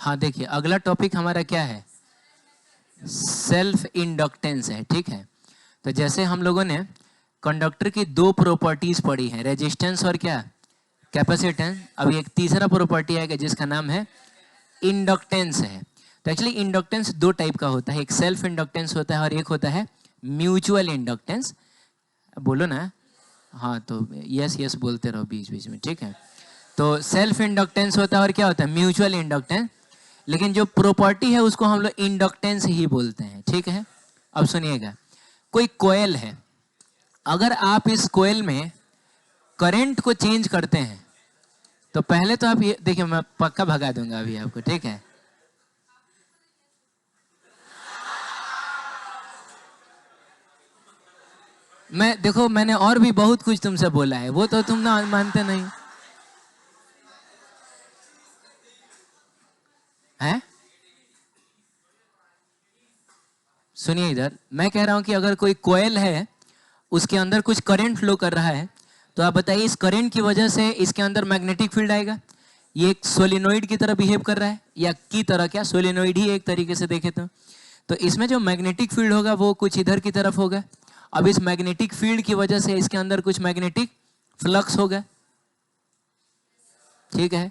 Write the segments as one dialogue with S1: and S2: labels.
S1: हाँ देखिए, अगला टॉपिक हमारा क्या है? सेल्फ इंडक्टेंस है, ठीक है। तो जैसे हम लोगों ने कंडक्टर की दो प्रॉपर्टीज पढ़ी हैं, रेजिस्टेंस और क्या, कैपेसिटेंस। अभी एक तीसरा प्रॉपर्टी आएगा जिसका नाम है इंडक्टेंस है। तो एक्चुअली इंडक्टेंस दो टाइप का होता है, एक सेल्फ इंडक्टेंस होता है और एक होता है म्यूचुअल इंडक्टेंस। बोलो ना, हाँ तो यस यस बोलते रहो बीच बीच में, ठीक है। तो सेल्फ इंडक्टेंस होता है और क्या होता है, म्यूचुअल इंडक्टेंस। लेकिन जो प्रॉपर्टी है उसको हम लोग इंडक्टेंस ही बोलते हैं, ठीक है। अब सुनिएगा, कोई कोयल है, अगर आप इस कोयल में करंट को चेंज करते हैं तो पहले तो आप ये देखिए, मैं पक्का भगा दूंगा अभी आपको, ठीक है। देखो मैंने और भी बहुत कुछ तुमसे बोला है, वो तो तुम ना मानते नहीं है। सुनिए इधर, मैं कह रहा हूं कि अगर कोई कोयल है, उसके अंदर कुछ करंट फ्लो कर रहा है, तो आप बताइए इस करंट की वजह से इसके अंदर मैग्नेटिक फील्ड आएगा। ये एक सोलिनोइड की तरह बिहेव कर रहा है, या की तरह, क्या सोलिनोइड ही एक तरीके से देखे तो इसमें जो मैग्नेटिक फील्ड होगा वो कुछ इधर की तरफ होगा। अब इस मैग्नेटिक फील्ड की वजह से इसके अंदर कुछ मैग्नेटिक फ्लक्स होगा, ठीक है।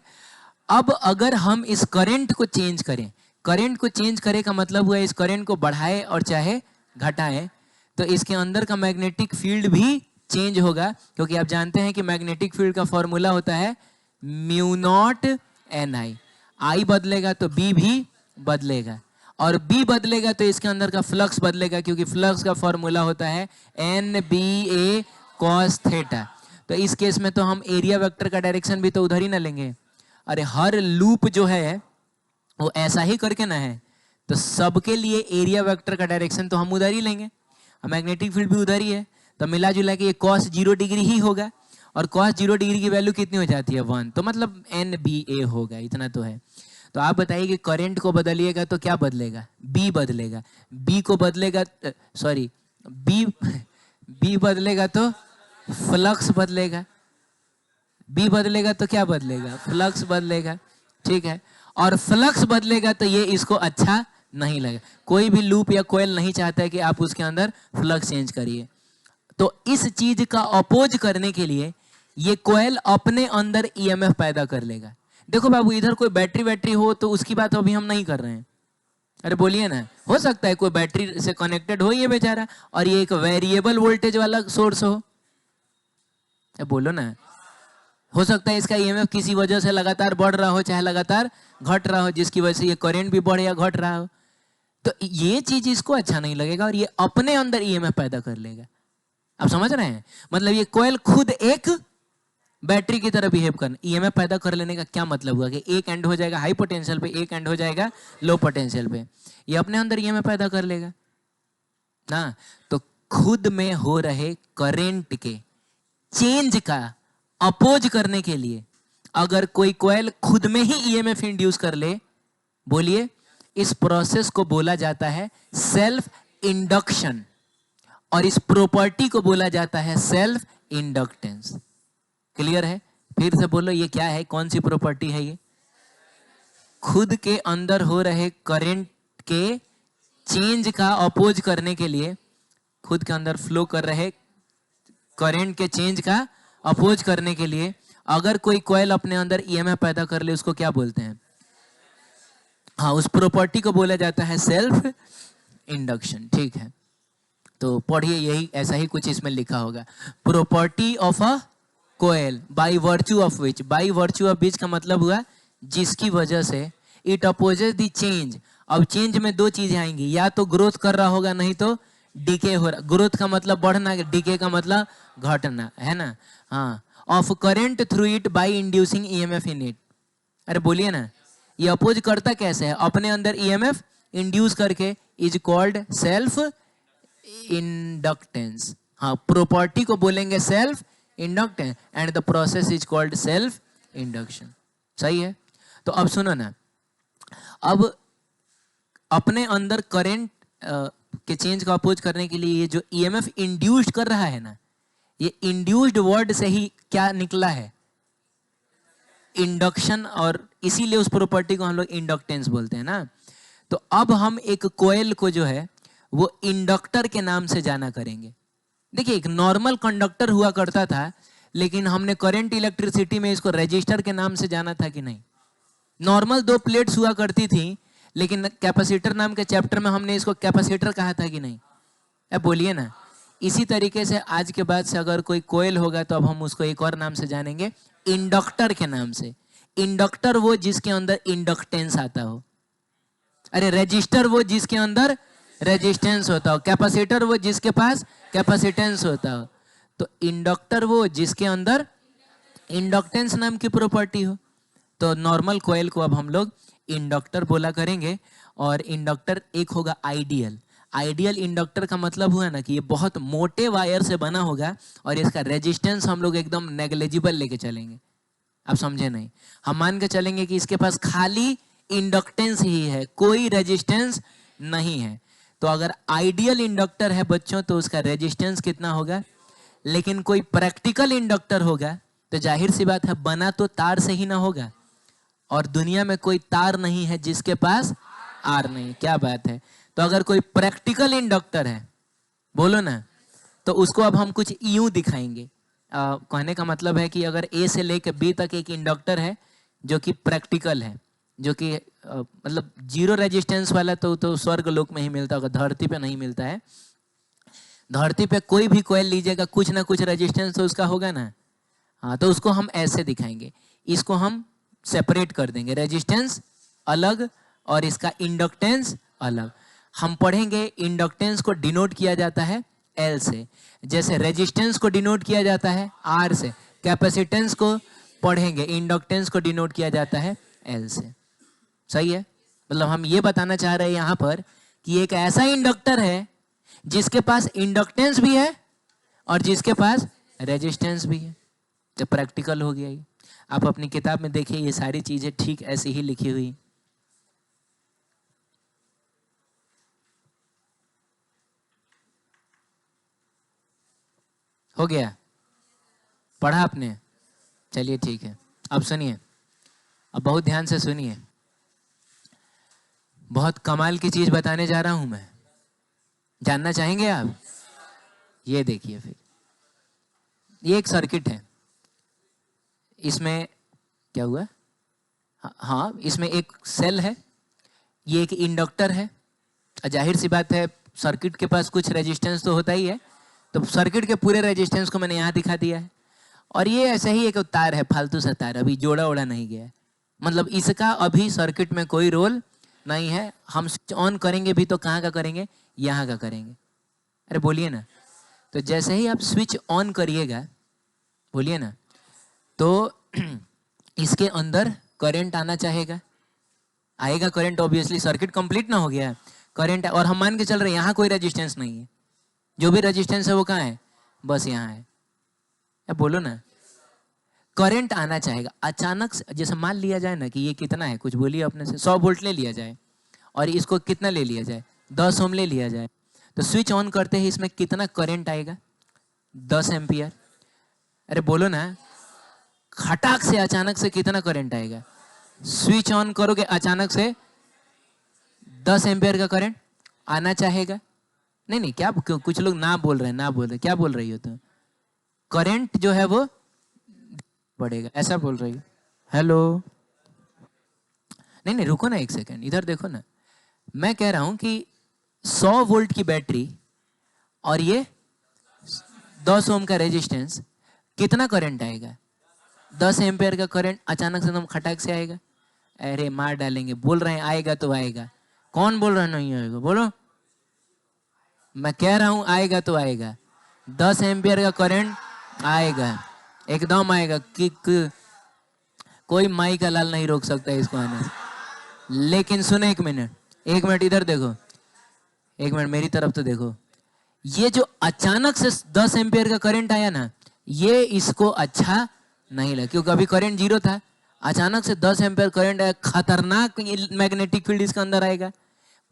S1: अब अगर हम इस करंट को चेंज करें, करंट को चेंज करे का मतलब हुआ इस करंट को बढ़ाए और चाहे घटाए, तो इसके अंदर का मैग्नेटिक फील्ड भी चेंज होगा, क्योंकि आप जानते हैं कि मैग्नेटिक फील्ड का फॉर्मूला होता है म्यू नॉट एन आई। आई बदलेगा तो बी भी बदलेगा, और बी बदलेगा तो इसके अंदर का फ्लक्स बदलेगा, क्योंकि फ्लक्स का फॉर्मूला होता है एन बी ए कॉस थीटा। तो इस केस में तो हम एरिया वेक्टर का डायरेक्शन भी तो उधर ही ना लेंगे। अरे हर लूप जो है वो ऐसा ही करके ना है, तो सबके लिए एरिया वेक्टर का डायरेक्शन तो हम उधर ही लेंगे, मैग्नेटिक फील्ड भी उधर ही है, तो मिला जुला के ये कॉस 0 डिग्री ही होगा। और कॉस 0 डिग्री की वैल्यू कितनी हो जाती है, 1, तो मतलब एन बी ए होगा, इतना तो है। तो आप बताइए कि करंट को बदलिएगा तो क्या बदलेगा, बी बदलेगा। बी को बदलेगा, सॉरी, बी बी बदलेगा तो फ्लक्स बदलेगा, बी बदलेगा तो क्या बदलेगा, फ्लक्स बदलेगा, ठीक है। और फ्लक्स बदलेगा तो ये इसको अच्छा नहीं लगेगा। कोई भी लूप या कोयल नहीं चाहता है कि आप उसके अंदर फ्लक्स चेंज करिए। तो इस चीज का अपोज करने के लिए ये कोयल अपने अंदर ईएमएफ पैदा कर लेगा। देखो बाबू, इधर कोई बैटरी हो तो उसकी बात अभी हम नहीं कर रहे हैं। अरे बोलिए ना, हो सकता है कोई बैटरी से कनेक्टेड हो ये बेचारा, और ये एक वेरिएबल वोल्टेज वाला सोर्स हो, बोलो ना। हो सकता है इसका ईएमएफ किसी वजह से लगातार बढ़ रहा हो, चाहे लगातार घट रहा हो, जिसकी वजह से ये करंट भी बढ़ या घट रहा हो। तो ये चीज इसको अच्छा नहीं लगेगा और ये अपने अंदर ईएमएफ पैदा कर लेगा। आप समझ रहे हैं? मतलब ये कोयल खुद एक बैटरी की तरह बिहेव करना। ईएमएफ पैदा कर लेने का क्या मतलब हुआ कि एक एंड हो जाएगा हाई पोटेंशियल पे, एक एंड हो जाएगा लो पोटेंशियल पे। ये अपने अंदर ईएमएफ पैदा कर लेगा ना। तो खुद में हो रहे करंट के चेंज का अपोज करने के लिए अगर कोई कोयल खुद में ही ईएमएफ इंड्यूस कर ले, बोलिए, इस प्रोसेस को बोला जाता है सेल्फ इंडक्शन, और इस प्रॉपर्टी को बोला जाता है सेल्फ इंडक्टेंस। क्लियर है? फिर से बोलो, ये क्या है, कौन सी प्रॉपर्टी है ये? खुद के अंदर हो रहे करंट के चेंज का अपोज करने के लिए, खुद के अंदर फ्लो कर रहे करंट के चेंज का अपोज करने के लिए अगर कोई कोयल अपने अंदर ईएमएफ पैदा कर ले, उसको क्या बोलते हैं? हाँ, उस प्रॉपर्टी को बोला जाता है सेल्फ इंडक्शन, ठीक है। तो पढ़िए, यही ऐसा ही कुछ इसमें लिखा होगा, property of a coil by virtue of which. By virtue of which का मतलब हुआ जिसकी वजह से इट अपोजेस द चेंज। अब चेंज में दो चीजें आएंगी, या तो ग्रोथ कर रहा होगा, नहीं तो डिके हो रहा। ग्रोथ का मतलब बढ़ना, डिके का मतलब घटना, है ना। हाँ, of current through it by inducing EMF in it. अरे बोलिए ना, ये अपोज करता कैसे है? अपने अंदर ईएमएफ इंड्यूस करके, इज कॉल्ड सेल्फ इंडक्टेंस। हाँ, प्रॉपर्टी को बोलेंगे self inductance and the process is called self induction. सही है? तो अब सुनो ना, अब अपने अंदर करंट के चेंज को अपोज करने के लिए ये जो ईएमएफ इंड्यूस्ड कर रहा है ना, ये इंड्यूस्ड वर्ड से ही क्या निकला है? इंडक्शन और इसीलिए उस प्रॉपर्टी को हम लोग इंडक्टेंस बोलते हैं ना। तो अब हम एक कोयल को जो है वो इंडक्टर के नाम से जाना करेंगे। देखिए एक नॉर्मल कंडक्टर हुआ करता था, लेकिन हमने करंट इलेक्ट्रिसिटी में इसको रजिस्टर के नाम से जाना था कि नहीं। नॉर्मल 2 प्लेट्स हुआ करती थी, लेकिन कैपेसिटर नाम के चैप्टर में हमने इसको कैपेसिटर कहा था कि नहीं। अब बोलिए ना। इसी तरीके से आज के बाद से अगर कोई कोयल होगा तो अब हम उसको एक और नाम से जानेंगे, इंडक्टर के नाम से। इंडक्टर वो जिसके अंदर इंडक्टेंस आता हो, अरे रजिस्टर वो जिसके अंदर रेजिस्टेंस होता हो, कैपेसिटर वो जिसके पास कैपेसिटेंस होता हो। तो इंडक्टर वो जिसके अंदर इंडक्टेंस नाम की प्रॉपर्टी हो। तो नॉर्मल कॉइल को अब हम लोग इंडक्टर बोला करेंगे। और इंडक्टर एक होगा आइडियल। आइडियल इंडक्टर का मतलब हुआ ना कि ये बहुत मोटे वायर से बना होगा और इसका रेजिस्टेंस हम लोग एकदम नेग्लिजिबल लेके चलेंगे। आप समझे नहीं। हम मान के चलेंगे कि इसके पास खाली इंडक्टेंस ही है, कोई रेजिस्टेंस नहीं है। तो अगर आइडियल इंडक्टर है बच्चों तो उसका रेजिस्टेंस कितना होगा। लेकिन कोई प्रैक्टिकल इंडक्टर होगा तो जाहिर सी बात है बना तो तार से ही ना होगा, और दुनिया में कोई तार नहीं है जिसके पास आर नहीं। क्या बात है। तो अगर कोई प्रैक्टिकल इंडक्टर है, बोलो ना, तो उसको अब हम कुछ यूं दिखाएंगे। कहने का मतलब है कि अगर ए से लेकर बी तक एक इंडक्टर है जो कि प्रैक्टिकल है, जो कि मतलब जीरो रेजिस्टेंस वाला, तो स्वर्ग लोक में ही मिलता होगा, धरती पे नहीं मिलता है। धरती पे कोई भी कोयल लीजिएगा कुछ ना कुछ रेजिस्टेंस तो उसका होगा ना। हाँ, तो उसको हम ऐसे दिखाएंगे। इसको हम सेपरेट कर देंगे, रेजिस्टेंस अलग और इसका इंडक्टेंस अलग। हम पढ़ेंगे इंडक्टेंस को डिनोट किया जाता है एल से, जैसे रेजिस्टेंस को डिनोट किया जाता है आर से। कैपेसिटेंस को पढ़ेंगे, इंडक्टेंस को डिनोट किया जाता है एल से। सही है। मतलब हम ये बताना चाह रहे हैं यहाँ पर कि एक ऐसा इंडक्टर है जिसके पास इंडक्टेंस भी है और जिसके पास रेजिस्टेंस भी है। तो प्रैक्टिकल हो गया ये। आप अपनी किताब में देखिए ये सारी चीजें ठीक ऐसी ही लिखी हुई। हो गया, पढ़ा आपने। चलिए ठीक है। अब सुनिए, अब बहुत ध्यान से सुनिए। बहुत कमाल की चीज बताने जा रहा हूं मैं। जानना चाहेंगे आप? ये देखिए फिर, ये एक सर्किट है। इसमें क्या हुआ? हाँ, इसमें एक सेल है, ये एक इंडक्टर है। जाहिर सी बात है सर्किट के पास कुछ रेजिस्टेंस तो होता ही है, तो सर्किट के पूरे रेजिस्टेंस को मैंने यहाँ दिखा दिया है। और ये ऐसे ही एक तार है, फालतू सा तार, अभी जोड़ा ओड़ा नहीं गया है। मतलब इसका अभी सर्किट में कोई रोल नहीं है। हम स्विच ऑन करेंगे भी तो कहाँ का करेंगे? यहाँ का करेंगे। अरे बोलिए ना। तो जैसे ही आप स्विच ऑन करिएगा, बोलिए ना, तो इसके अंदर करंट आना चाहेगा, आएगा करंट। ऑब्वियसली सर्किट कंप्लीट ना हो गया, करंट। और हम मान के चल रहे हैं यहाँ कोई रेजिस्टेंस नहीं है, जो भी रेजिस्टेंस है वो कहाँ है? बस यहाँ है। अब बोलो ना, करंट आना चाहेगा। अचानक से जैसे मान लिया जाए ना कि ये कितना है, कुछ बोलिए अपने से, 100 वोल्ट ले लिया जाए और इसको कितना ले लिया जाए? 10 ओम ले लिया जाए। तो स्विच ऑन करते ही इसमें कितना करंट आएगा? 10 एम्पियर। अरे बोलो ना, खटाक से अचानक से कितना करंट आएगा? स्विच ऑन करोगे अचानक से 10 एम्पियर का करंट आना चाहेगा। नहीं नहीं, क्या कुछ लोग ना बोल रहे हैं, ना बोल रहे, क्या बोल रही हो तुम? करंट जो है वो बढ़ेगा, ऐसा बोल रही हो। हेलो, नहीं नहीं रुको ना एक सेकंड, इधर देखो ना। मैं कह रहा हूं कि 100 वोल्ट की बैटरी और ये 10 ओम का रेजिस्टेंस, कितना करंट आएगा? 10 एम्पियर का करंट अचानक से एकदम खटाक से आएगा। अरे मार डालेंगे। बोल रहे हैं आएगा तो आएगा। कौन बोल रहा है नहीं आएगा? बोलो। मैं कह रहा हूं आएगा तो आएगा। 10 एम्पियर का करंट आएगा, एकदम आएगा कि कोई माई का लाल नहीं रोक सकता इसको आने से। लेकिन सुनो एक मिनट, एक मिनट इधर देखो, एक मिनट मेरी तरफ तो देखो। ये जो अचानक से 10 एम्पियर का करंट आया ना, ये इसको अच्छा नहीं लगा, क्योंकि अभी करंट जीरो था। अचानक से 10 एम्पियर करंट आया, खतरनाक मैग्नेटिक फील्ड इसके अंदर आएगा।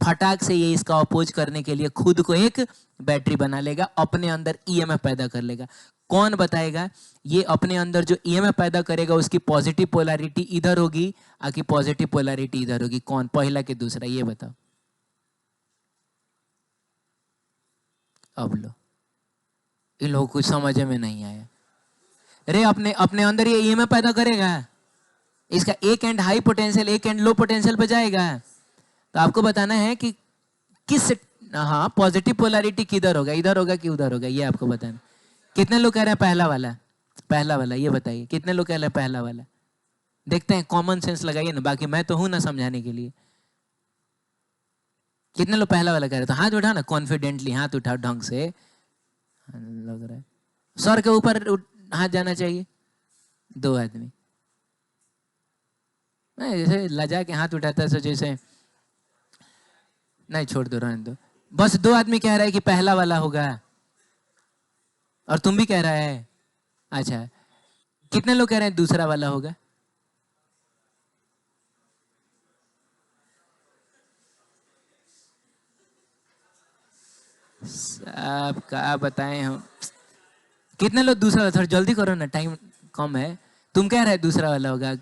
S1: फटाक से ये इसका अपोज करने के लिए खुद को एक बैटरी बना लेगा, अपने अंदर ईएमएफ पैदा कर लेगा। कौन बताएगा? ये अपने अंदर जो ईएमएफ पैदा करेगा उसकी पॉजिटिव पोलैरिटी इधर होगी, आकि पॉजिटिव पोलैरिटी इधर होगी। कौन? पहला कि दूसरा? ये बताओ। अब लो, इन लोगों को समझ में नहीं आया। अरे अपने अपने अंदर ये ईएमएफ पैदा करेगा, इसका एक एंड हाई पोटेंशियल, एक एंड लो पोटेंशियल पे जाएगा। तो आपको बताना है कि किस, हाँ, पॉजिटिव पोलैरिटी किधर होगा, इधर होगा कि उधर होगा, ये आपको बताना। कितने लोग कह रहे हैं पहला वाला? पहला वाला, ये बताइए कितने लोग कह रहे हैं पहला वाला? देखते हैं, कॉमन सेंस लगाइए ना, बाकी मैं तो हूं ना समझाने के लिए। कितने लोग पहला वाला कह रहे? तो हाथ उठाओ ना, कॉन्फिडेंटली हाथ उठाओ, ढंग से लग रहा है। सर के ऊपर हाथ जाना चाहिए। 2 आदमी जैसे लजा के हाथ उठाता है, जैसे नहीं, छोड़ दो, रहने दो। बस 2 आदमी कह रहा है कि पहला वाला होगा, और तुम भी कह रहा है। अच्छा, कितने लोग कह रहे हैं दूसरा वाला होगा? सब क्या बताएं हम। कितने लोग दूसरा वाला? थोड़ा जल्दी करो ना, टाइम कम है। तुम कह रहे हैं दूसरा वाला होगा,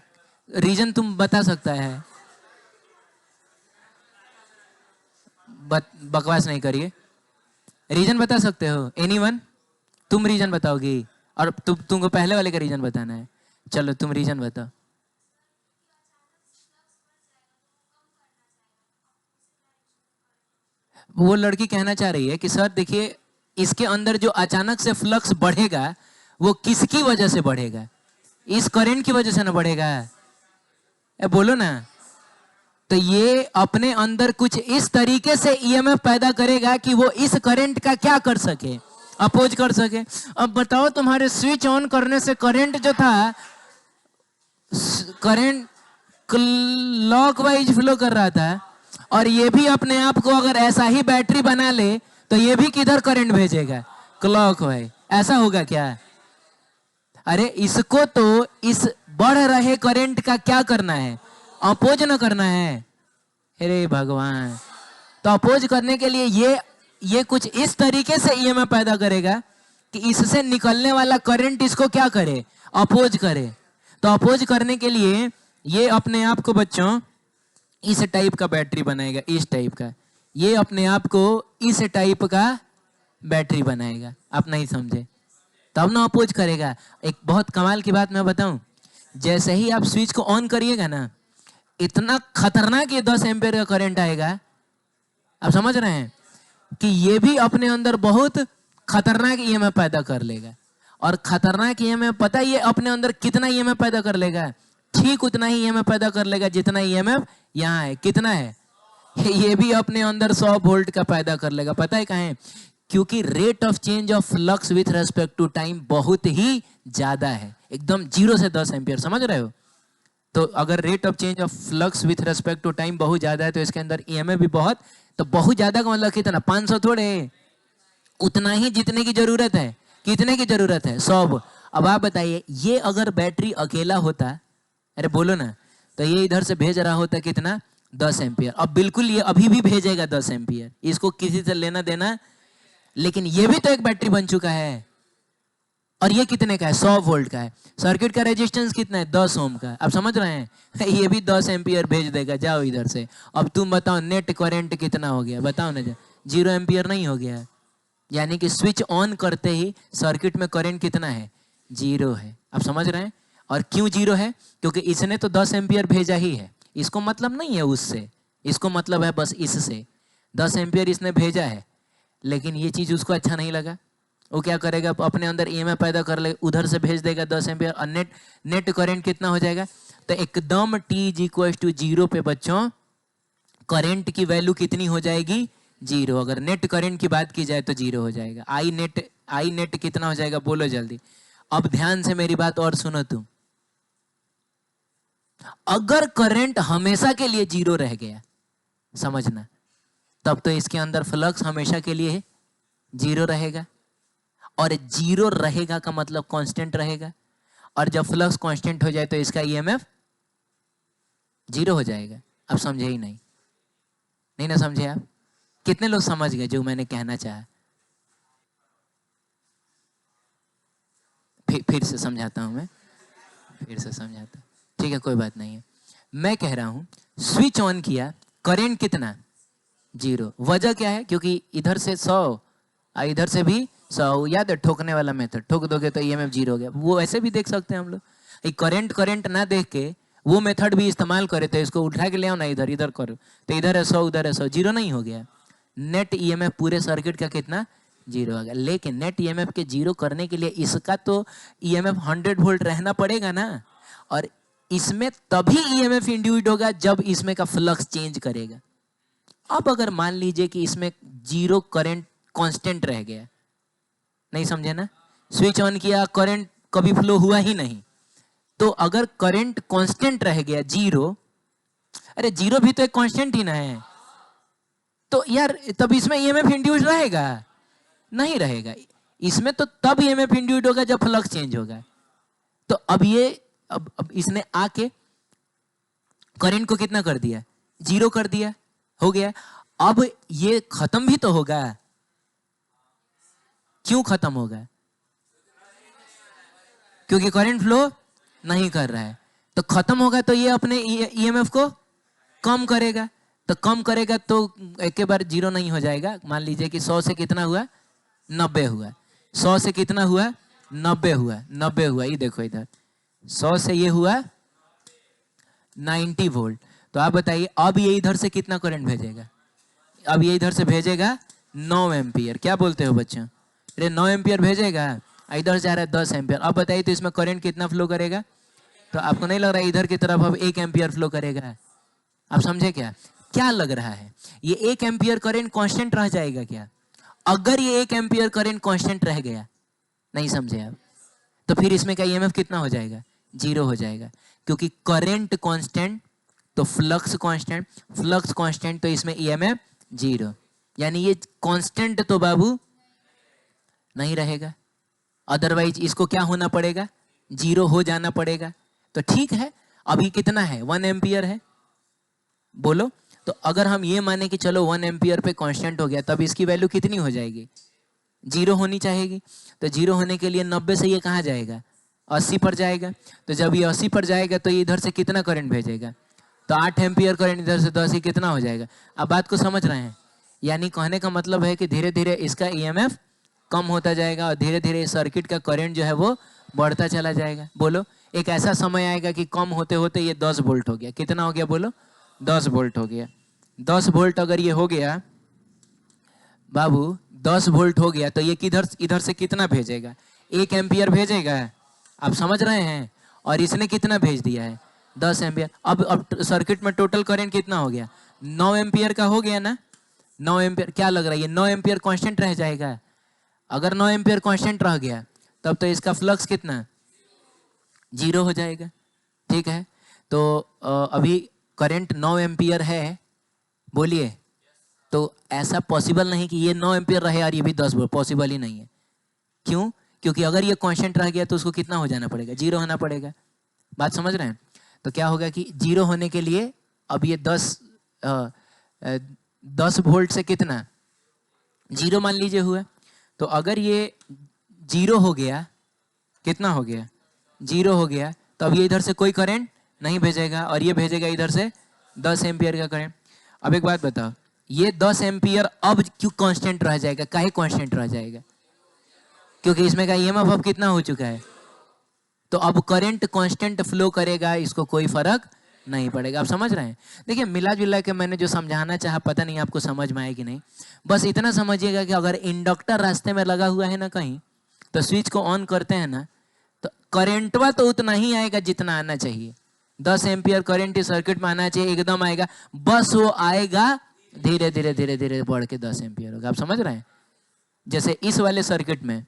S1: रीजन तुम बता सकता है? बकवास नहीं करिए, रीजन बता सकते हो? एनीवन? तुम रीजन बताओगी, और तुमको पहले वाले का रीजन बताना है। चलो तुम रीजन बताओ। वो लड़की कहना चाह रही है कि सर देखिए, इसके अंदर जो अचानक से फ्लक्स बढ़ेगा वो किसकी वजह से बढ़ेगा? इस करंट की वजह से ना बढ़ेगा? बोलो ना। तो ये अपने अंदर कुछ इस तरीके से ईएमएफ पैदा करेगा कि वो इस करंट का क्या कर सके? अपोज कर सके। अब बताओ, तुम्हारे स्विच ऑन करने से करंट जो था, करंट क्लॉकवाइज फ्लो कर रहा था, और ये भी अपने आप को अगर ऐसा ही बैटरी बना ले तो ये भी किधर करंट भेजेगा? क्लॉकवाइज। ऐसा होगा क्या? अरे इसको तो इस बढ़ रहे करंट का क्या करना है? अपोज न करना है। अरे भगवान, तो अपोज करने के लिए ये कुछ इस तरीके से ईएमएफ पैदा करेगा कि इससे निकलने वाला करंट इसको क्या करे? अपोज करे। तो अपोज करने के लिए ये अपने आप को बच्चों इस टाइप का बैटरी बनाएगा, इस टाइप का। ये अपने आप को इस टाइप का बैटरी बनाएगा। आप नहीं समझे? तब ना अपोज करेगा। एक बहुत कमाल की बात मैं बताऊं, जैसे ही आप स्विच को ऑन करिएगा ना, इतना खतरनाक ये 10 एम्पियर का करंट आएगा। आप समझ रहे हैं कि ये भी अपने अंदर बहुत खतरनाक ईएमएफ पैदा कर लेगा। और खतरनाक ईएमएफ पता है ये अपने अंदर कितना ईएमएफ पैदा कर लेगा? ठीक उतना ही ईएमएफ पैदा कर लेगा जितना ईएमएफ यहाँ है। कितना है? ये भी अपने अंदर 100 वोल्ट का पैदा कर लेगा। पता है कहाँ? क्योंकि rate of change of flux with respect to time बहुत ही ज्यादा है, एकदम 0 से 10 एम्पियर। समझ रहे हो? तो अगर rate of change of flux with respect to time बहुत ज्यादा है तो इसके अंदर ईएमएफ भी बहुत। तो बहुत ज्यादा का मतलब कितना? 500 थोड़े, उतना ही जितने की जरूरत है। कितने की जरूरत है? 100। अब आप बताइए, ये अगर बैटरी अकेला होता, अरे बोलो ना, तो ये इधर से भेज रहा होता कितना? 10 एम्पियर। अब बिल्कुल ये अभी भी भेजेगा 10 एम्पियर, इसको किसी से लेना देना। लेकिन ये भी तो एक बैटरी बन चुका है, और ये कितने का है? 100 वोल्ट का है। सर्किट का रेजिस्टेंस कितना है? 10 ओम का। आप समझ रहे हैं? ये भी 10 एम्पियर भेज देगा। जाओ इधर से। अब तुम बताओ नेट करंट कितना हो गया? बताओ ना। 0 एम्पियर नहीं हो गया? यानी कि स्विच ऑन करते ही सर्किट में करंट कितना है? 0 है। आप समझ रहे हैं? और क्यों 0 है? क्योंकि इसने तो 10 एम्पियर भेजा ही है। इसको मतलब नहीं है उससे, इसको मतलब है बस इससे। 10 एम्पियर इसने भेजा है, लेकिन ये चीज उसको अच्छा नहीं लगा। वो क्या करेगा? अपने अंदर ईएमएफ पैदा कर ले, उधर से भेज देगा 10 एम्पियर, और नेट करंट कितना हो जाएगा? तो एकदम T = 0 पे बच्चों करंट की वैल्यू कितनी हो जाएगी? 0। अगर नेट करंट की बात की जाए तो 0 हो जाएगा। आई नेट कितना हो जाएगा? बोलो जल्दी। अब ध्यान से मेरी बात और सुनो तुम। अगर करंट हमेशा के लिए 0 रह गया, समझना, तब तो इसके अंदर फ्लक्स हमेशा के लिए 0 रहेगा। और 0 रहेगा का मतलब कांस्टेंट रहेगा, और जब फ्लक्स कांस्टेंट हो जाए तो इसका ईएमएफ 0 हो जाएगा। अब समझे ही नहीं? नहीं ना समझे आप? कितने लोग समझ गए जो मैंने कहना चाहा? फिर से समझाता हूं मैं, फिर से समझाता हूं। ठीक है, कोई बात नहीं है। मैं कह रहा हूं स्विच ऑन किया, करंट कितना? 0। वजह क्या है? क्योंकि इधर से 100 और इधर से भी 100। याद है ठोकने वाला मेथड, ठोक दोगे तो ईएमएफ 0 हो गया। वो ऐसे भी देख सकते हैं हम लोग। करंट करंट ना देख के वो मेथड भी इस्तेमाल करे तो इसको उठा के ले आओ ना, इधर इधर करो तो इधर है 100 उधर है 100, 0 नहीं हो गया। नेट ईएमएफ पूरे सर्किट का कितना? 0 आ गया। लेकिन नेट ईएमएफ के 0 करने के लिए इसका तो ईएमएफ 100 वोल्ट रहना पड़ेगा ना, और इसमें तभी ईएमएफ इंड्यूस्ड होगा जब इसमें का फ्लक्स चेंज करेगा। अब अगर मान लीजिए कि इसमें 0 करंट कांस्टेंट रह गया, नहीं समझे ना? स्विच ऑन किया, करंट कभी फ्लो हुआ ही नहीं, तो अगर करंट कांस्टेंट रह गया 0, अरे 0 भी तो एक कांस्टेंट ही ना है, तो यार तब इसमें ईएमएफ इंड्यूस्ड रहेगा? नहीं रहेगा। इसमें तो तब ईएमएफ इंड्यूस्ड होगा जब फ्लक्स चेंज होगा। तो अब ये अब इसने आके करंट को कितना कर दिया? 0 कर दिया, हो गया। अब ये खत्म भी तो होगा। क्यों खत्म होगा? क्योंकि करंट फ्लो नहीं कर रहा है। तो खत्म होगा तो ये अपने ईएमएफ को कम करेगा, तो कम करेगा तो एक बार 0 नहीं हो जाएगा। मान लीजिए कि 100 से कितना हुआ? 90 हुआ। 100 से कितना हुआ? 90 हुआ। 90 हुआ, ये देखो इधर 100 से ये हुआ 90 वोल्ट। तो आप बताइए अब ये इधर से कितना करंट भेजेगा? अब ये इधर से भेजेगा 9 एम्पियर। क्या बोलते हो बच्चों? अरे 9 एम्पियर भेजेगा, इधर जा रहा है 10 एम्पियर। अब बताइए तो इसमें करंट कितना फ्लो करेगा? तो आपको नहीं लग रहा है इधर की तरफ अब 1 एम्पियर फ्लो करेगा? आप समझे क्या क्या लग रहा है? ये 1 एम्पियर करंट कांस्टेंट रह जाएगा क्या? अगर ये 1 एम्पियर करंट कांस्टेंट रह गया, नहीं समझे आप, तो फिर इसमें का ईएमएफ कितना हो जाएगा? 0 हो जाएगा। क्योंकि करंट कांस्टेंट तो फ्लक्स कांस्टेंट, फ्लक्स कांस्टेंट तो इसमें ईएमएफ 0, यानी ये कांस्टेंट तो बाबू नहीं रहेगा। अदरवाइज इसको क्या होना पड़ेगा? 0 हो जाना पड़ेगा। तो ठीक है, अभी कितना है? 1 एम्पियर है, बोलो। तो अगर हम ये माने कि चलो 1 एम्पियर पे कांस्टेंट हो गया, तब इसकी वैल्यू कितनी हो जाएगी? 0 होनी चाहिएगी। तो 0 होने के लिए 90 से ये कहाँ जाएगा? 80 पर जाएगा। तो जब ये 80 पर जाएगा तो ये इधर से कितना करंट भेजेगा? तो 8 एम्पियर करंट इधर से, तो 80 कितना हो जाएगा? अब बात को समझ रहे हैं? यानी कहने का मतलब है कि धीरे धीरे इसका ईएमएफ कम होता जाएगा और धीरे धीरे सर्किट का करंट जो है वो बढ़ता चला जाएगा। बोलो, एक ऐसा समय आएगा कि कम होते होते ये 10 वोल्ट हो गया। कितना हो गया बोलो? 10 वोल्ट हो गया। 10 वोल्ट अगर ये हो गया बाबू, 10 वोल्ट हो गया तो ये किधर इधर से कितना भेजेगा? 1 एम्पियर भेजेगा। आप समझ रहे हैं? और इसने कितना भेज दिया है? 10 एम्पियर। अब सर्किट में टोटल करंट कितना हो गया? 9 एम्पियर का हो गया ना? 9 एम्पियर। क्या लग रहा है ये 9 एम्पियर कांस्टेंट रह जाएगा? अगर 9 एम्पियर कांस्टेंट रह गया तब तो इसका फ्लक्स कितना? 0 हो जाएगा। ठीक है, तो अभी करंट 9 एम्पियर है, बोलिए। तो ऐसा पॉसिबल नहीं कि ये 9 एम्पियर रहे और ये भी 10 वोल्ट, पॉसिबल ही नहीं है। क्यों? क्योंकि अगर ये कांस्टेंट रह गया तो उसको कितना हो जाना पड़ेगा? 0 होना पड़ेगा। बात समझ रहे हैं? तो क्या होगा कि 0 होने के लिए अब ये 10 वोल्ट से कितना? 0 मान लीजिए हुआ। तो अगर ये 0 हो गया, कितना हो गया? 0 हो गया, तो अब ये इधर से कोई करंट नहीं भेजेगा और ये भेजेगा इधर से 10 एम्पियर का करंट। अब एक बात बताओ, ये 10 एम्पियर अब क्यों कांस्टेंट रह जाएगा? काहे कांस्टेंट रह जाएगा? क्योंकि इसमें का ईएमएफ अब कितना हो चुका है। तो अब करंट कांस्टेंट फ्लो करेगा, इसको कोई फर्क नहीं पड़ेगा। आप समझ रहे हैं? देखिए, मिला जुला के मैंने जो समझाना चाहा, पता नहीं आपको समझ में आए कि नहीं। बस इतना समझिएगा कि अगर इंडक्टर रास्ते में लगा हुआ है ना कहीं, तो स्विच को ऑन करते हैं ना, तो करंटवा तो उतना ही आएगा जितना आना चाहिए। 10 एम्पियर करंट इस सर्किट में आना चाहिए, एकदम आएगा। बस वो आएगा धीरे धीरे धीरे धीरे बढ़ के 10 एम्पियर होगा। आप समझ रहे हैं? जैसे इस वाले सर्किट में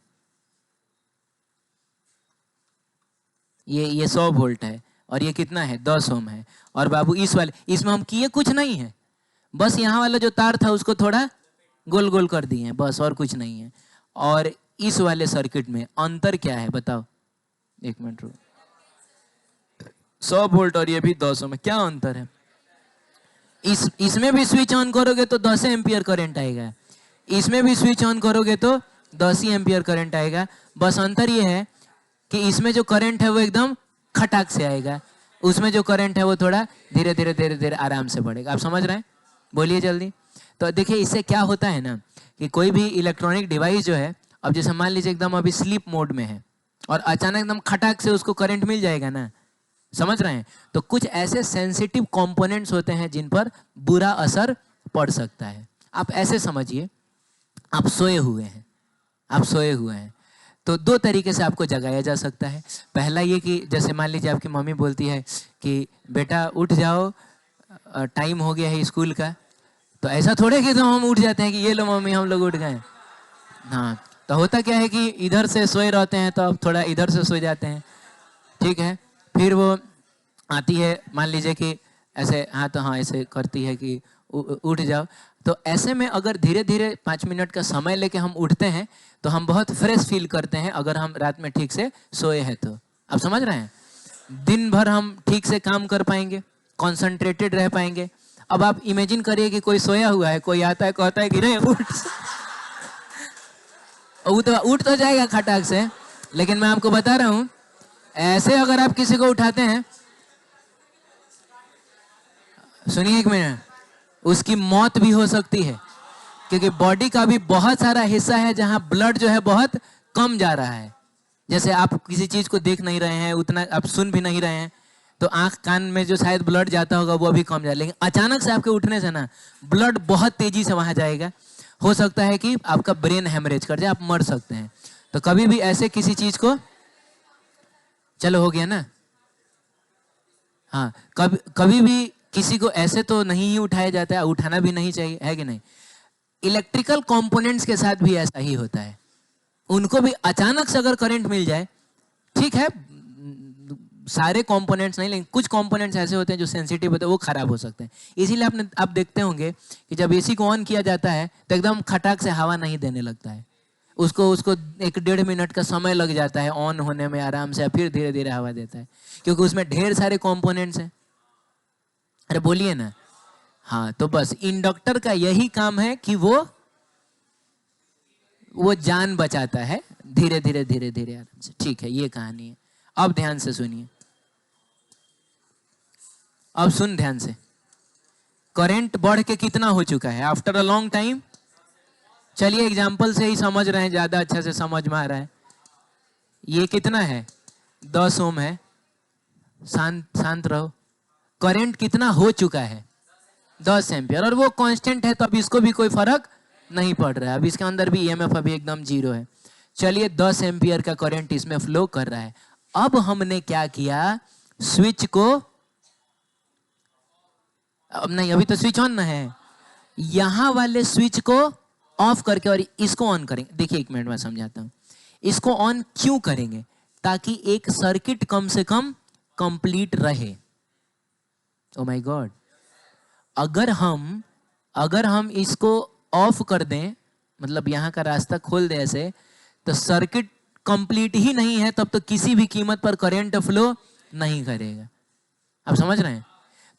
S1: ये 100 वोल्ट है और ये कितना है? 10 ओम है। और बाबू इस वाले, इसमें हम किए कुछ नहीं है, बस यहाँ वाला जो तार था उसको थोड़ा गोल गोल कर दिए हैं, बस, और कुछ नहीं है। और इस वाले सर्किट में अंतर क्या है बताओ? एक मिनट रुको। 100 वोल्ट और ये भी 200 में क्या अंतर है? इसमें भी स्विच ऑन करोगे तो 10 एम्पियर करंट आएगा, इसमें भी स्विच ऑन करोगे तो 10 ही एम्पियर करंट आएगा। बस अंतर ये है कि इसमें जो करंट है वो एकदम खटाक से आएगा, उसमें जो करंट है वो थोड़ा धीरे धीरे धीरे धीरे आराम से बढ़ेगा। आप समझ रहे हैं? बोलिए जल्दी। तो देखिए इससे क्या होता है ना कि कोई भी इलेक्ट्रॉनिक डिवाइस जो है, अब जैसे मान लीजिए एकदम अभी स्लीप मोड में है और अचानक एकदम खटाक से उसको करंट मिल जाएगा ना, समझ रहे हैं? तो कुछ ऐसे सेंसिटिव कंपोनेंट्स होते हैं जिन पर बुरा असर पड़ सकता है। आप ऐसे समझिए, आप सोए हुए हैं, आप सोए हुए हैं, तो दो तरीके से आपको जगाया जा सकता है। पहला ये कि जैसे मान लीजिए आपकी मम्मी बोलती है कि बेटा उठ जाओ, टाइम हो गया है स्कूल का, तो ऐसा थोड़े कि तो हम उठ जाते हैं कि ये लो मम्मी हम लोग उठ गए। हाँ, तो होता क्या है कि इधर से सोए रहते हैं तो अब थोड़ा इधर से सो जाते हैं, ठीक है। फिर वो आती है, मान लीजिए कि ऐसे हाँ तो हाँ ऐसे करती है कि उठ जाओ, तो ऐसे में अगर धीरे धीरे 5 मिनट का समय लेके हम उठते हैं तो हम बहुत फ्रेश फील करते हैं, अगर हम रात में ठीक से सोए हैं तो। आप समझ रहे हैं? दिन भर हम ठीक से काम कर पाएंगे, कॉन्सेंट्रेटेड रह पाएंगे। अब आप इमेजिन करिए कि कोई सोया हुआ है, कोई आता है कहता है कि रे उठ, वो तो उठ तो जाएगा खटाक से, लेकिन मैं आपको बता रहा हूं ऐसे अगर आप किसी को उठाते हैं, सुनिए एक मिनट, उसकी मौत भी हो सकती है, क्योंकि बॉडी का भी बहुत सारा हिस्सा है जहां ब्लड जो है बहुत कम जा रहा है। जैसे आप किसी चीज को देख नहीं रहे हैं, उतना आप सुन भी नहीं रहे हैं, तो आंख कान में जो शायद ब्लड जाता होगा वो भी कम जाए, लेकिन अचानक से आपके उठने से ना ब्लड बहुत तेजी से वहां जाएगा, हो सकता है कि आपका ब्रेन हेमरेज कर जाए, आप मर सकते हैं। तो कभी भी ऐसे किसी चीज को, चलो हो गया ना, हाँ, कभी भी किसी को ऐसे तो नहीं ही उठाया जाता है, उठाना भी नहीं चाहिए, है कि नहीं? इलेक्ट्रिकल कंपोनेंट्स के साथ भी ऐसा ही होता है, उनको भी अचानक से अगर करंट मिल जाए, ठीक है, सारे कंपोनेंट्स नहीं, लेकिन कुछ कंपोनेंट्स ऐसे होते हैं जो सेंसिटिव होते हैं, वो खराब हो सकते हैं। इसीलिए आप देखते होंगे कि जब एसी को ऑन किया जाता है तो एकदम खटाक से हवा नहीं देने लगता है, उसको 1-1.5 मिनट का समय लग जाता है ऑन होने में आराम से, फिर धीरे धीरे हवा देता है, क्योंकि उसमें ढेर सारे कंपोनेंट्स हैं। अरे बोलिए ना। हाँ, तो बस इंडक्टर का यही काम है कि वो जान बचाता है धीरे धीरे धीरे धीरे आराम से। ठीक है, ये कहानी है। अब ध्यान से सुनिए, अब सुन ध्यान से, करंट बढ़ के कितना हो चुका है आफ्टर अ लॉन्ग टाइम? चलिए एग्जांपल से ही समझ रहे हैं, ज्यादा अच्छा से समझ में आ रहा है। ये कितना है? 10 ओम है। शांत रहो। करंट कितना हो चुका है? 10 एम्पियर, और वो कांस्टेंट है, तो अब इसको भी कोई फर्क नहीं पड़ रहा है, अब इसके अंदर भी ईएमएफ अभी एकदम 0 है। चलिए 10 एम्पियर का करंट इसमें फ्लो कर रहा है। अब हमने क्या किया, स्विच को, अब नहीं, अभी तो स्विच ऑन ना है, यहां वाले स्विच को ऑफ करके और इसको ऑन करेंगे। देखिए एक मिनट में समझाता हूं। इसको ऑन क्यों करेंगे? ताकि एक सर्किट कम से कम कंप्लीट रहे। ओ माय गॉड, अगर हम इसको ऑफ कर दें, मतलब यहां का रास्ता खोल दें ऐसे, तो सर्किट कंप्लीट ही नहीं है, तब तो किसी भी कीमत पर करंट फ्लो नहीं करेगा। आप समझ रहे हैं?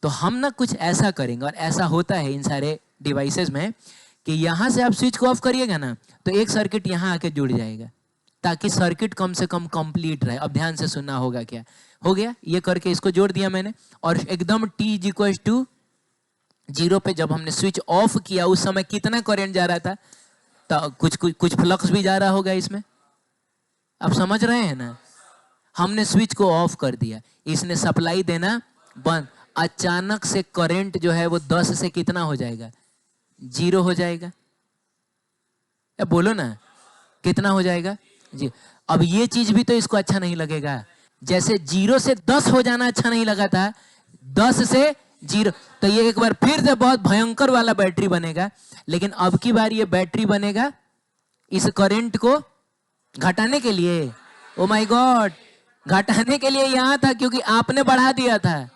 S1: तो हम ना कुछ ऐसा करेंगे, और ऐसा होता है इन सारे डिवाइसेस में, कि यहां से आप स्विच को ऑफ करिएगा ना तो एक सर्किट यहां आके जुड़ जाएगा, ताकि सर्किट कम से कम कंप्लीट रहे। अब ध्यान से सुनना होगा। क्या हो गया? ये करके इसको जोड़ दिया मैंने, और एकदम t = 0 पे जब हमने स्विच ऑफ किया, उस समय कितना करंट जा रहा था? तो कुछ फ्लक्स भी जा रहा होगा इसमें। आप समझ रहे हैं ना? हमने स्विच को ऑफ कर दिया, इसने सप्लाई देना बंद, अचानक से करंट जो है वो 10 से कितना हो जाएगा? 0 हो जाएगा। या बोलो ना, कितना हो जाएगा जी? अब ये चीज भी तो इसको अच्छा नहीं लगेगा, जैसे 0 से 10 हो जाना अच्छा नहीं लगा था, 10 से 0, तो ये एक बार फिर से बहुत भयंकर वाला बैटरी बनेगा। लेकिन अब की बार ये बैटरी बनेगा इस करंट को घटाने के लिए। ओ माय गॉड, घटाने के लिए यहां था, क्योंकि आपने बढ़ा दिया था,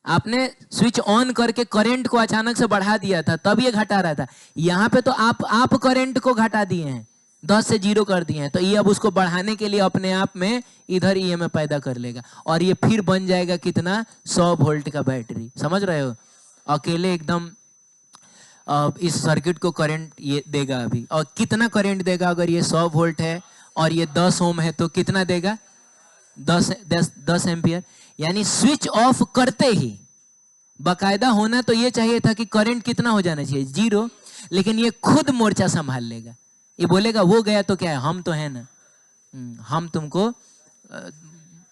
S1: आपने स्विच ऑन करके करंट को अचानक से बढ़ा दिया था, तब ये घटा रहा था। यहाँ पे तो आप करंट को घटा दिए हैं, 10 से 0 कर दिए हैं, तो ये अब उसको बढ़ाने के लिए अपने आप में इधर ईएमएफ पैदा कर लेगा, और ये फिर बन जाएगा कितना? 100 वोल्ट का बैटरी। समझ रहे हो? अकेले एकदम इस सर्किट को करंट ये देगा अभी। और कितना करंट देगा? अगर ये 100 वोल्ट है और ये 10 ओम है तो कितना देगा? 10 एम्पियर। यानी स्विच ऑफ करते ही बाकायदा होना तो ये चाहिए था कि करंट कितना हो जाना चाहिए? 0। लेकिन ये खुद मोर्चा संभाल लेगा। ये बोलेगा वो गया तो क्या है, हम तो है ना, हम तुमको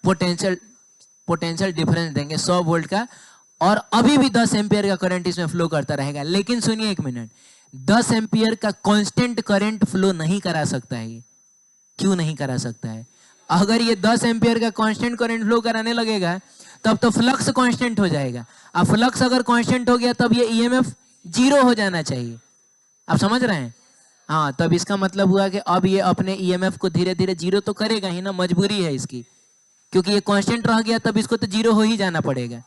S1: पोटेंशियल डिफरेंस देंगे 100 वोल्ट का, और अभी भी 10 एम्पियर का करंट इसमें फ्लो करता रहेगा। लेकिन सुनिए एक मिनट, 10 एम्पियर का कांस्टेंट करंट फ्लो नहीं करा सकता है ये। क्यों नहीं करा सकता है? अगर ये 10 एम्पियर का कांस्टेंट करंट फ्लो कराने लगेगा तब तो फ्लक्स कांस्टेंट हो जाएगा। अब फ्लक्स अगर कांस्टेंट हो गया तब ये ईएमएफ 0 हो जाना चाहिए। आप समझ रहे हैं? हाँ, तब इसका मतलब हुआ कि अब ये अपने ईएमएफ को धीरे धीरे 0 तो करेगा ही ना, मजबूरी है इसकी, क्योंकि ये कांस्टेंट रह गया तब इसको तो 0 हो ही जाना पड़ेगा।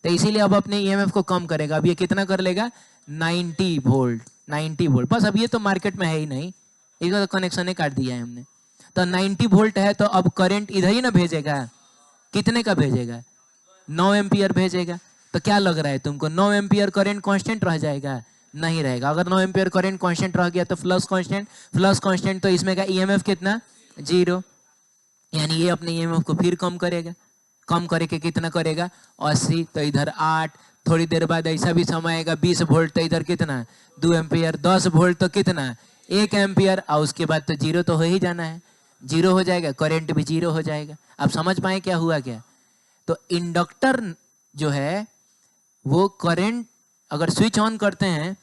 S1: तो इसीलिए अब अपने ईएमएफ को कम करेगा। अब ये कितना कर लेगा? 90 वोल्ट। 90 वोल्ट बस। अब ये तो मार्केट में है ही नहीं, इसका तो कनेक्शन ही काट दिया है हमने। तो 90 वोल्ट है तो अब करंट इधर ही ना भेजेगा। कितने का भेजेगा? 9 एम्पियर भेजेगा। तो क्या लग रहा है तुमको, 9 एम्पियर करंट कांस्टेंट रह जाएगा? नहीं रहेगा। अगर 9 एम्पियर करंट कांस्टेंट रह गया तो फ्लक्स कांस्टेंट, तो इसमें का ईएमएफ कितना? 0। यानी ये अपने ईएमएफ को फिर कम करेगा। कम करके कितना करेगा? 80। तो इधर 8। थोड़ी देर बाद ऐसा भी समय आएगा 20 वोल्ट, तो इधर कितना? 2 एम्पियर। 10 वोल्ट तो कितना? 1 एम्पियर। और उसके बाद तो 0 तो हो ही जाना है। 0 हो जाएगा, करंट भी 0 हो जाएगा। आप समझ पाए क्या हुआ क्या? तो इंडक्टर जो है वो करंट अगर स्विच ऑन करते हैं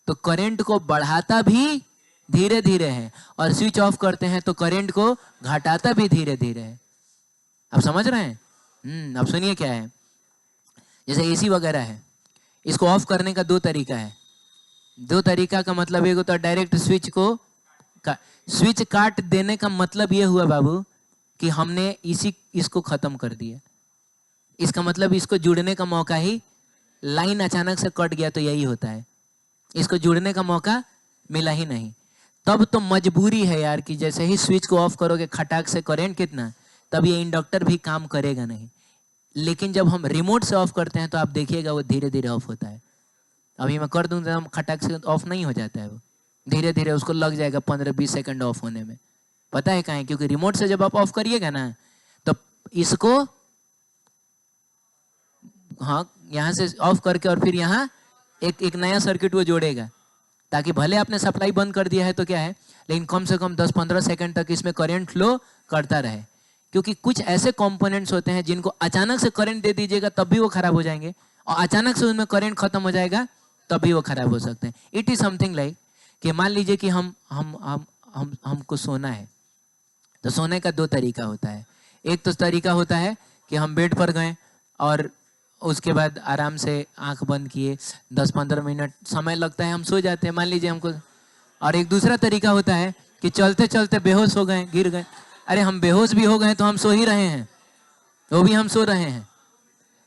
S1: तो करंट को बढ़ाता भी धीरे धीरे है, और स्विच ऑफ करते हैं तो करंट को घटाता भी धीरे धीरे है। आप समझ रहे हैं? अब सुनिए क्या है। जैसे एसी वगैरह है, इसको ऑफ करने का 2 तरीका है। 2 तरीका का मतलब एक होता है डायरेक्ट स्विच काट देने का मतलब ये हुआ बाबू कि हमने इसको खत्म कर दिया। इसका मतलब इसको जुड़ने का मौका ही, लाइन अचानक से कट गया तो यही होता है, इसको जुड़ने का मौका मिला ही नहीं। तब तो मजबूरी है यार कि जैसे ही स्विच को ऑफ करोगे खटाक से करंट कितना, तब ये इंडक्टर भी काम करेगा नहीं। लेकिन जब हम रिमोट से ऑफ करते हैं तो आप देखिएगा वो धीरे धीरे ऑफ होता है। अभी मैं कर दूं तो हम खटाक से ऑफ नहीं हो जाता है, वो धीरे धीरे उसको लग जाएगा 15-20 सेकंड ऑफ होने में। पता है कहाँ? क्योंकि रिमोट से जब आप ऑफ करिएगा ना तो इसको हाँ यहाँ से ऑफ करके और फिर यहाँ एक नया सर्किट वो जोड़ेगा, ताकि भले आपने सप्लाई बंद कर दिया है तो क्या है, लेकिन कम से कम 10-15 सेकंड तक इसमें करंट फ्लो करता रहे। क्योंकि कुछ ऐसे कंपोनेंट्स होते हैं जिनको अचानक से करंट दे दीजिएगा तब भी वो खराब हो जाएंगे, और अचानक से उनमें करंट खत्म हो जाएगा तब भी वो खराब हो सकते हैं। इट इज समथिंग लाइक कि मान लीजिए कि हमको सोना है, तो सोने का 2 तरीका होता है। एक तो तरीका होता है कि हम बेड पर गए और उसके बाद आराम से आंख बंद किए, 10-15 मिनट समय लगता है, हम सो जाते हैं मान लीजिए हमको। और एक दूसरा तरीका होता है कि चलते चलते बेहोश हो गए, गिर गए। अरे हम बेहोश भी हो गए तो हम सो ही रहे हैं, वो भी हम सो रहे हैं।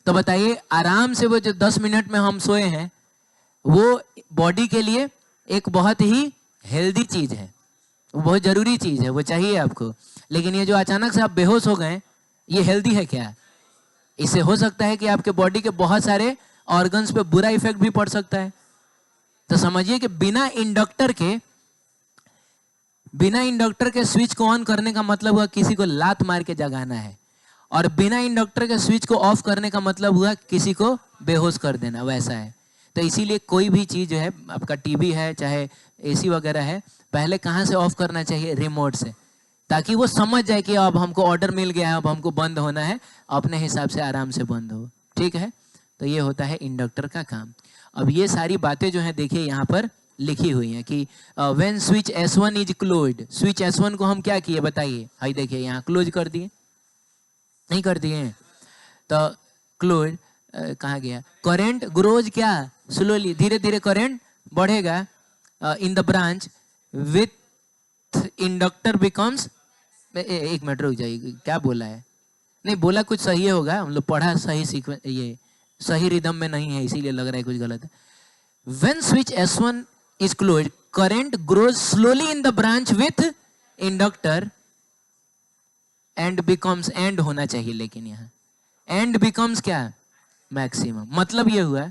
S1: तो बताइए आराम से वो जो 10 मिनट में हम सोए हैं वो बॉडी के लिए एक बहुत ही हेल्दी चीज है, वो बहुत जरूरी चीज है, वो चाहिए आपको। लेकिन ये जो अचानक से आप बेहोश हो गए, ये हेल्दी है क्या? इससे हो सकता है कि आपके बॉडी के बहुत सारे ऑर्गन्स पे बुरा इफेक्ट भी पड़ सकता है। तो समझिए कि बिना इंडक्टर के स्विच को ऑन करने का मतलब हुआ किसी को लात मार के जगाना है, और बिना इंडक्टर के स्विच को ऑफ करने का मतलब हुआ किसी को बेहोश कर देना, वैसा है। तो इसीलिए कोई भी चीज जो है, आपका टीवी है चाहे एसी वगैरह है, पहले कहाँ से ऑफ करना चाहिए? रिमोट से, ताकि वो समझ जाए कि अब हमको ऑर्डर मिल गया है, अब हमको बंद होना है, अपने हिसाब से आराम से बंद हो। ठीक है? तो ये होता है इंडक्टर का काम। अब ये सारी बातें जो है देखिए यहाँ पर लिखी हुई हैं कि when switch S1 is closed, switch S1 को हम क्या किए बताइए? हाई देखिए यहाँ क्लोज कर दिए, नहीं कर दिए? तो क्लोज कहाँ गया? करंट ग्रोज क्या? स्लोली, धीरे धीरे करंट बढ़ेगा in the branch with inductor becomes. एक मिनट रुक जाइए, क्या बोला है? नहीं बोला कुछ सही होगा, हम लोग पढ़ा सही सीक्वेंस, ये सही रिदम में नहीं है इसीलिए लग रहा है कुछ गलत है। When switch S1 is closed, current grows slowly in the branch with inductor and becomes, and होना चाहिए लेकिन यहाँ एंड बिकम्स क्या? मैक्सिमम। मतलब ये हुआ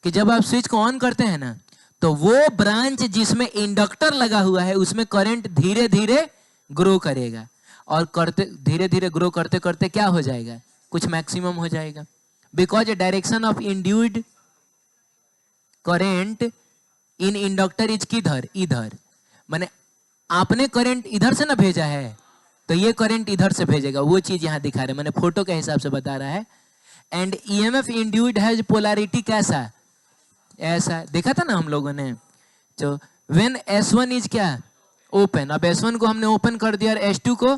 S1: कि जब आप स्विच को ऑन करते हैं ना, तो वो ब्रांच जिसमें इंडक्टर लगा हुआ है उसमें करंट धीरे धीरे ग्रो करेगा, और करते धीरे धीरे ग्रो करते करते क्या हो जाएगा, कुछ मैक्सिमम हो जाएगा। Because direction of induced current in inductor is किधर, इधर। माने आपने करंट इधर से ना भेजा है, तो ये करंट इधर से भेजेगा, वो चीज यहां दिखा रहे हैं, मैंने फोटो के हिसाब से बता रहा है। And EMF induced has polarity कैसा, ऐसा देखा था ना हम लोगों ने। तो व्हेन S1 इज क्या, ओपन, अब S1 को हमने ओपन कर दिया और S2 को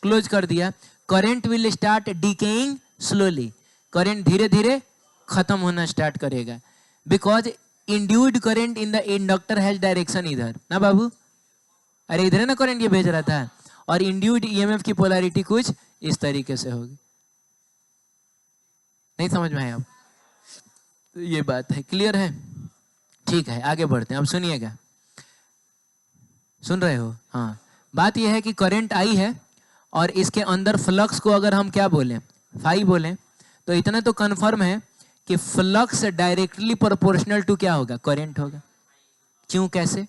S1: क्लोज कर दिया, current will start decaying slowly, current धीरे धीरे खत्म होना स्टार्ट करेगा। Because induced current in the inductor has direction इधर ना बाबू, अरे इधर है ना करंट ये भेज रहा था, और इंड्यूस्ड ईएमएफ की पोलैरिटी कुछ इस तरीके से होगी। नहीं समझ में आया अब? तो ये बात है, क्लियर है? ठीक है, आगे बढ़ते हैं। अब सुनिएगा, सुन रहे हो? हाँ, बात यह है कि करंट आई है और इसके अंदर फ्लक्स को अगर हम क्या बोलें, फाई बोलें, तो इतना तो कंफर्म है कि फ्लक्स डायरेक्टली प्रोपोर्शनल टू क्या होगा, करंट होगा। क्यों, कैसे,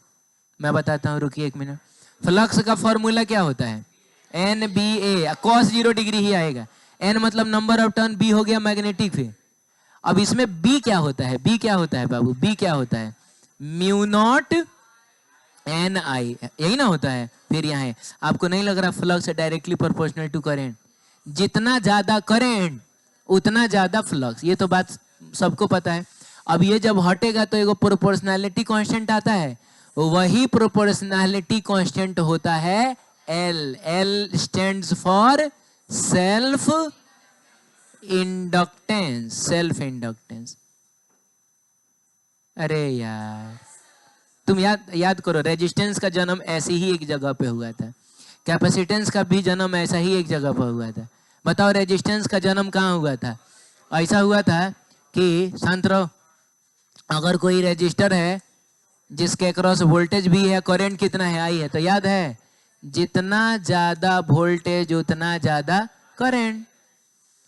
S1: मैं बताता हूँ, रुकिए एक मिनट। फ्लक्स का फॉर्मूला क्या होता है, NBA, cos 0 डिग्री ही आएगा। N मतलब नंबर ऑफ टर्न, B हो गया मैग्नेटिक फील्ड। अब इसमें B क्या होता है, B क्या होता है बाबू, B क्या होता है, म्यू नॉट NI, यही ना होता है। फिर यहाँ आपको नहीं लग रहा flux directly proportional to current, जितना ज्यादा करंट उतना ज्यादा फ्लक्स, ये तो बात सबको पता है। अब ये जब हटेगा तो एक प्रोपोर्शनैलिटी कांस्टेंट आता है, वही प्रोपोर्शनैलिटी कांस्टेंट होता है L। L stands for self inductance, self inductance. अरे यार तुम याद करो, रेजिस्टेंस का जन्म ऐसी ही एक जगह पे हुआ था, कैपेसिटेंस का भी जन्म ऐसा ही एक जगह पर हुआ था। बताओ रेजिस्टेंस का जन्म कहाँ हुआ था? ऐसा हुआ था कि शांत रहो, अगर कोई रजिस्टर है जिसके क्रॉस वोल्टेज भी है, करंट कितना है, आई है, तो याद है जितना ज्यादा वोल्टेज उतना ज्यादा करंट,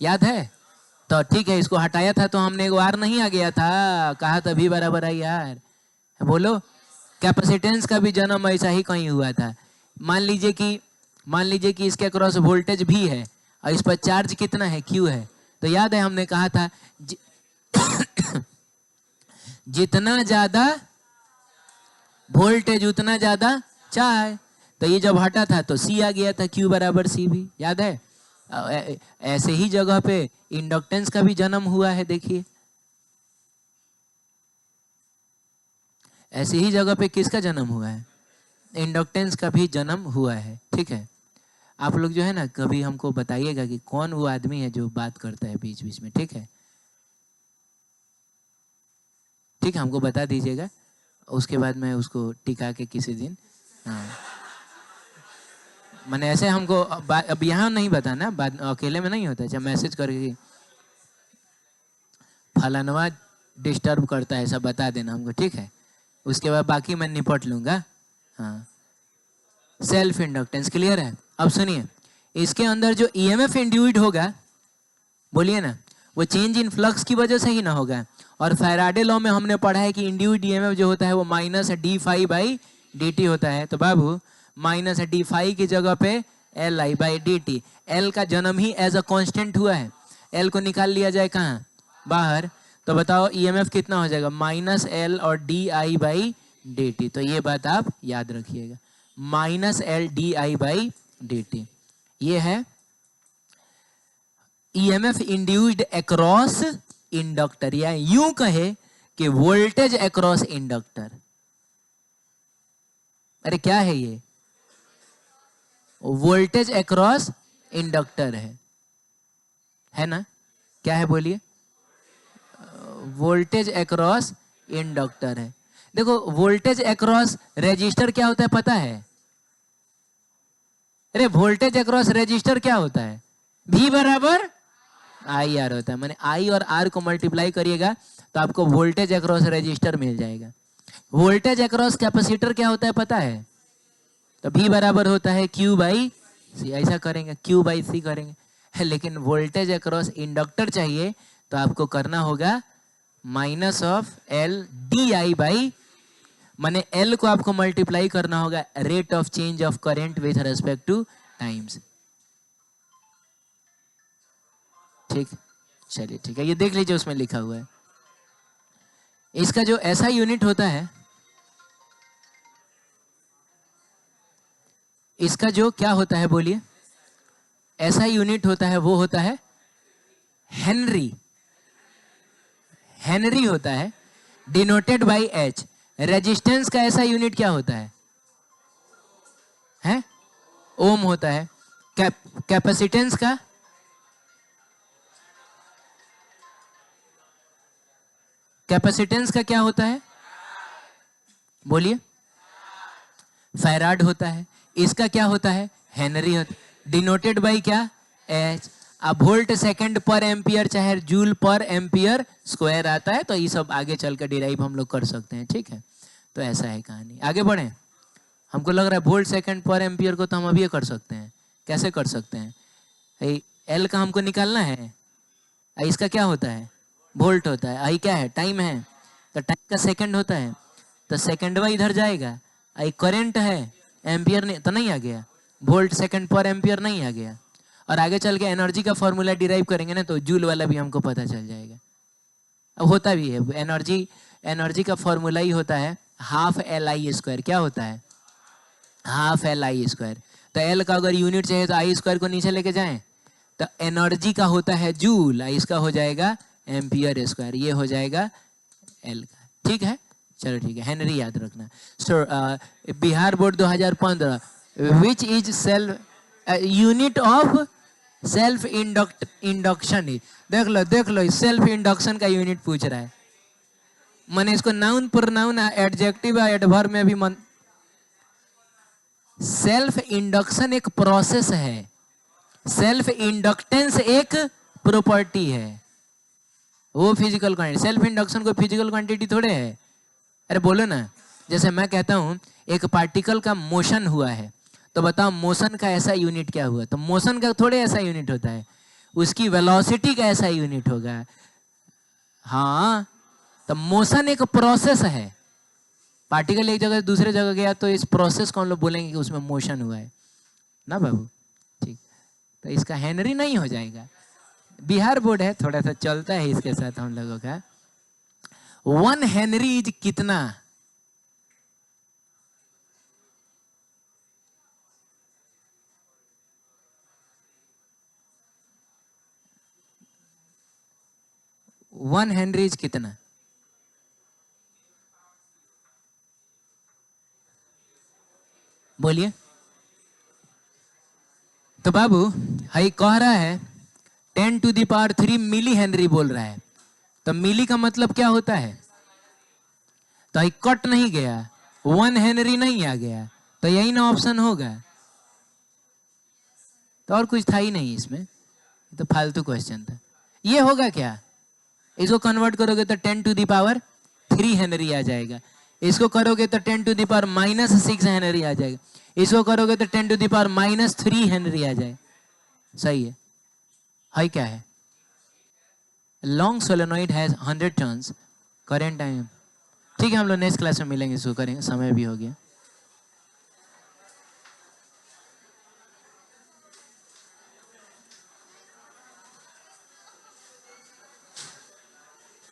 S1: याद है? तो ठीक है, इसको हटाया था तो हमने एक बार नहीं आ गया था, कहा तभी बराबर आई यार, बोलो। कैपेसिटेंस का भी जन्म ऐसा ही कहीं हुआ था। मान लीजिए कि इसके क्रॉस वोल्टेज भी है और इस पर चार्ज कितना है, Q है, तो याद है हमने कहा था जितना ज्यादा वोल्टेज उतना ज्यादा चार्ज, तो ये जब हटा था तो C आ गया था, Q बराबर C भी, याद है? ऐसे ही जगह पे इंडक्टेंस का भी जन्म हुआ है, देखिए ऐसे ही जगह पे किसका जन्म हुआ है, इंडक्टेंस का भी जन्म हुआ है। ठीक है, आप लोग जो है ना कभी हमको बताइएगा कि कौन वो आदमी है जो बात करता है बीच बीच में, ठीक है? ठीक है, हमको बता दीजिएगा, उसके बाद मैं उसको टिका के किसी दिन, हाँ मैंने ऐसे हमको अब यहाँ नहीं बताना, बाद अकेले में नहीं होता, जब मैसेज करके फलानवा डिस्टर्ब करता है सब बता देना हमको, ठीक है? उसके बाद बाकी मैं निपट लूंगा। हाँ, सेल्फ इंडक्टेंस क्लियर है? अब सुनिए, इसके अंदर जो ईएमएफ इंड्यूस्ड होगा, बोलिए ना, वो चेंज इन फ्लक्स की वजह से ही ना होगा। और फैराडे लॉ में हमने पढ़ा है कि इंड्यूस्ड ईएमएफ जो होता है वो माइनस d∅/dt होता है। तो बाबू माइनस d∅ की जगह पे Li/dt, L का जन्म ही एज अ कांस्टेंट हुआ है, L को निकाल लिया जाए कहाँ, बाहर, तो बताओ ईएमएफ कितना हो जाएगा, -L और di/dt। तो ये बात आप याद रखिएगा, -L di/dt, ये है ईएमएफ इंड्यूस्ड अक्रॉस इंडक्टर, या यूं कहे कि वोल्टेज अक्रॉस इंडक्टर। अरे क्या है ये, वोल्टेज अक्रॉस इंडक्टर है ना? क्या है बोलिए, वोल्टेज अक्रॉस इंडक्टर है। देखो वोल्टेज अक्रॉस रेजिस्टर क्या होता है पता है? अरे वोल्टेज अक्रॉस रेजिस्टर क्या होता है, V बराबर IR होता है। मैंने I और R को मल्टीप्लाई करिएगा तो आपको वोल्टेज अक्रॉस रेजिस्टर मिल जाएगा। वोल्टेज अक्रॉस कैपेसिटर क्या होता है पता है? तो V बराबर होता है Q/C, ऐसा करेंगे, Q/C करेंगे। लेकिन वोल्टेज अक्रॉस इंडक्टर चाहिए तो आपको करना होगा minus of L D I by, माने एल को आपको मल्टीप्लाई करना होगा rate of change of current with respect two times. ठीक, चलिए ठीक है, ये देख लीजिए उसमें लिखा हुआ है। इसका जो ऐसा यूनिट होता है, इसका जो क्या होता है बोलिए, ऐसा यूनिट होता है, वो होता है हेनरी। हेनरी होता है, डिनोटेड बाय एच। रेजिस्टेंस का ऐसा यूनिट क्या होता है? ओम होता है। कैपेसिटेंस का क्या होता है बोलिए? फैराड होता है। इसका क्या होता है? हेनरी होता है। डिनोटेड बाय क्या? एच। अब वोल्ट सेकंड पर एम्पियर चाहे जूल पर एम्पियर स्क्वायर आता है, तो ये सब आगे चल कर डिराइव हम लोग कर सकते हैं। ठीक है, तो ऐसा है कहानी। आगे बढ़े। हमको लग रहा है वोल्ट सेकंड पर एम्पियर को तो हम अभी कर सकते हैं। कैसे कर सकते हैं? एल का हमको निकालना है, इसका क्या होता है? वोल्ट होता है। आई क्या है? टाइम है, तो टाइम का सेकंड होता है, तो सेकंड वाई इधर जाएगा। आई करंट है, एम्पियर नहीं तो नहीं आ गया, वोल्ट सेकंड पर एम्पियर नहीं आ गया। और आगे चल के एनर्जी का फॉर्मूला डिराइव करेंगे ना, तो जूल वाला भी हमको पता चल जाएगा। अब होता भी है, एनर्जी का फॉर्मूला ही होता है हाफ एल आई स्क्वायर। क्या होता है? Half L I square. तो एल का अगर यूनिट चाहिए तो आई स्क्वायर को नीचे लेके जाएं, तो एनर्जी का होता है जूल, इसका हो जाएगा एम्पियर स्क्वायर, ये हो जाएगा एल का। ठीक है, चलो ठीक है, हेनरी याद रखना। So Bihar board 2015, which is self unit of self induction. देख लो सेल्फ इंडक्शन का यूनिट पूछ रहा है। मैंने इसको नाउन प्रोनाउन एडजेक्टिव एडवर्ब में भी सेल्फ इंडक्शन एक प्रोसेस है, सेल्फ इंडक्टेंस एक प्रॉपर्टी है, वो फिजिकल क्वांटिटी। सेल्फ इंडक्शन को फिजिकल क्वांटिटी थोड़े है। अरे बोलो ना, जैसे मैं कहता हूं एक पार्टिकल का मोशन हुआ है, तो बताओ मोशन का ऐसा यूनिट क्या हुआ? तो मोशन का थोड़े ऐसा यूनिट होता है, उसकी वेलोसिटी का ऐसा यूनिट होगा। हाँ, तो मोशन एक प्रोसेस है। पार्टिकल एक जगह से दूसरे जगह गया, तो इस प्रोसेस को हम लोग बोलेंगे कि उसमें मोशन हुआ है ना बाबू। ठीक, तो इसका हेनरी नहीं हो जाएगा। बिहार बोर्ड है, थोड़ा सा चलता है इसके साथ हम लोगों का। 1 हेनरी इज कितना? वन हेनरी इज कितना? बोलिए तो बाबू। हाई कह रहा है 10⁻³ मिली हेनरी बोल रहा है, तो मिली का मतलब क्या होता है? तो हाई कट नहीं गया, 1 हेनरी नहीं आ गया, तो यही ना ऑप्शन होगा। तो और कुछ था ही नहीं इसमें, तो फालतू क्वेश्चन था। ये होगा क्या? इसको कन्वर्ट करोगे तो 10⁻³ हेनरी आ जाएगा। इसको करोगे तो 10⁻⁻6 हेनरी आ जाएगा। इसको करोगे तो 10⁻³ हेनरी आ जाए। सही है। हाई क्या है? Long solenoid has 100 turns, current time. ठीक है, हम लोग नेक्स्ट क्लास में मिलेंगे, इसको करेंगे, समय भी हो गया।